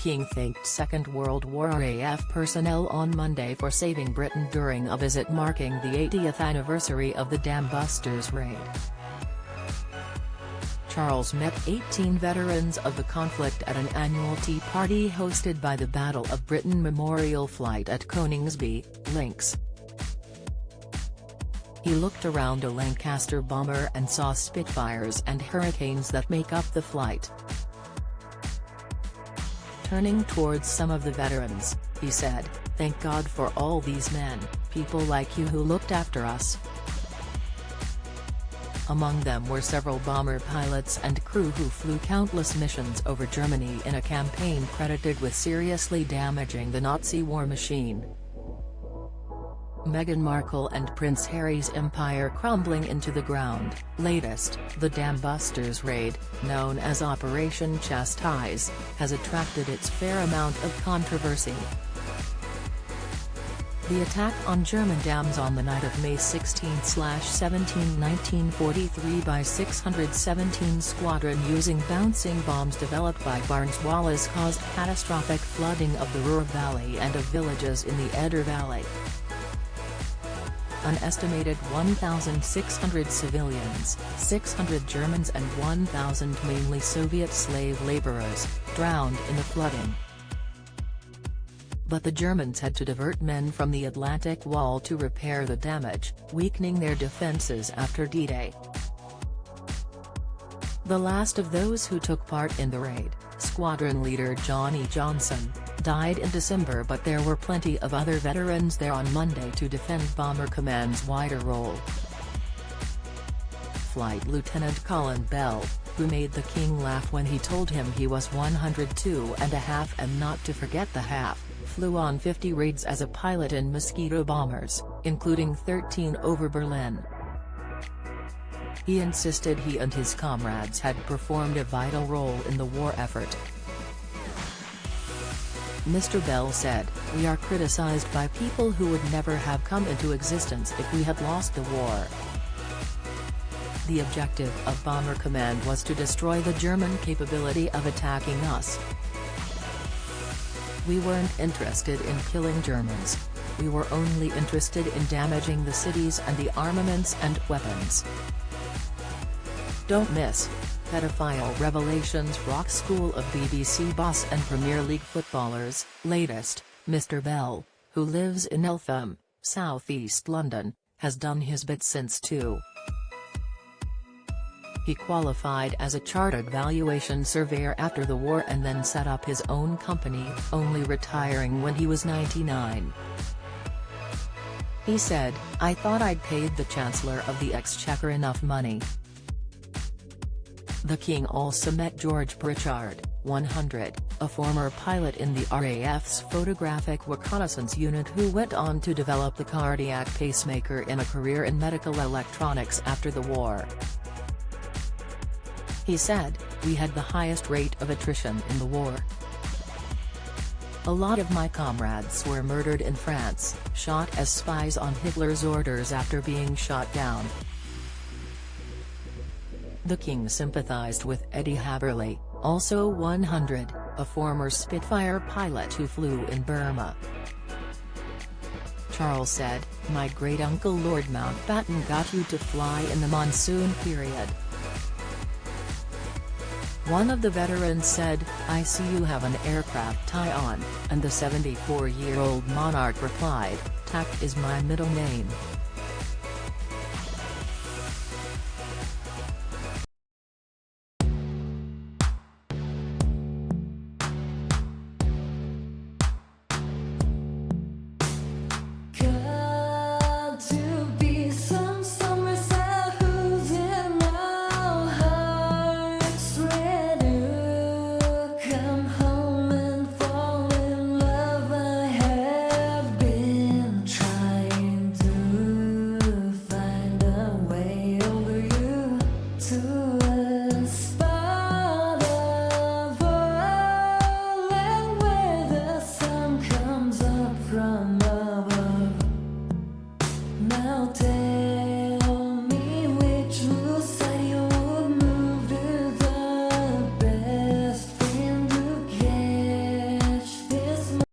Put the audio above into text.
King thanked Second World War RAF personnel on Monday for saving Britain during a visit marking the 80th anniversary of the Dambusters raid. Charles met 18 veterans of the conflict at an annual tea party hosted by the Battle of Britain Memorial Flight at Coningsby, Lincs. He looked around a Lancaster bomber and saw Spitfires and Hurricanes that make up the flight. Turning towards some of the veterans, he said, "Thank God for all these men, people like you who looked after us." Among them were several bomber pilots and crew who flew countless missions over Germany in a campaign credited with seriously damaging the Nazi war machine. Meghan Markle and Prince Harry's empire crumbling into the ground. Latest, the Dambusters raid, known as Operation Chastise, has attracted its fair amount of controversy. The attack on German dams on the night of May 16/17, 1943 by 617 Squadron using bouncing bombs developed by Barnes-Wallis caused catastrophic flooding of the Ruhr Valley and of villages in the Eder Valley. An estimated 1,600 civilians, 600 Germans and 1,000 mainly Soviet slave laborers, drowned in the flooding. But the Germans had to divert men from the Atlantic Wall to repair the damage, weakening their defences after D-Day. The last of those who took part in the raid, squadron leader Johnny Johnson, died in December, but there were plenty of other veterans there on Monday to defend Bomber Command's wider role. Flight Lieutenant Colin Bell, who made the King laugh when he told him he was 102 and a half and not to forget the half, flew on 50 raids as a pilot in Mosquito bombers, including 13 over Berlin. He insisted he and his comrades had performed a vital role in the war effort. Mr. Bell said, "We are criticized by people who would never have come into existence if we had lost the war. The objective of Bomber Command was to destroy the German capability of attacking us. We weren't interested in killing Germans. We were only interested in damaging the cities and the armaments and weapons." Don't miss. Pedophile revelations rock school of BBC boss and Premier League footballers. Latest, Mr. Bell, who lives in Eltham, South East London, has done his bit since 2. He qualified as a chartered valuation surveyor after the war and then set up his own company, only retiring when he was 99. He said, "I thought I'd paid the Chancellor of the Exchequer enough money." The King also met George Pritchard, 100, a former pilot in the RAF's Photographic Reconnaissance Unit who went on to develop the cardiac pacemaker in a career in medical electronics after the war. He said, "We had the highest rate of attrition in the war. A lot of my comrades were murdered in France, shot as spies on Hitler's orders after being shot down." The King sympathized with Eddie Haberley, also 100, a former Spitfire pilot who flew in Burma. Charles said, "My great-uncle Lord Mountbatten got you to fly in the monsoon period." One of the veterans said, "I see you have an aircraft tie on," and the 74-year-old monarch replied, "Tack is my middle name."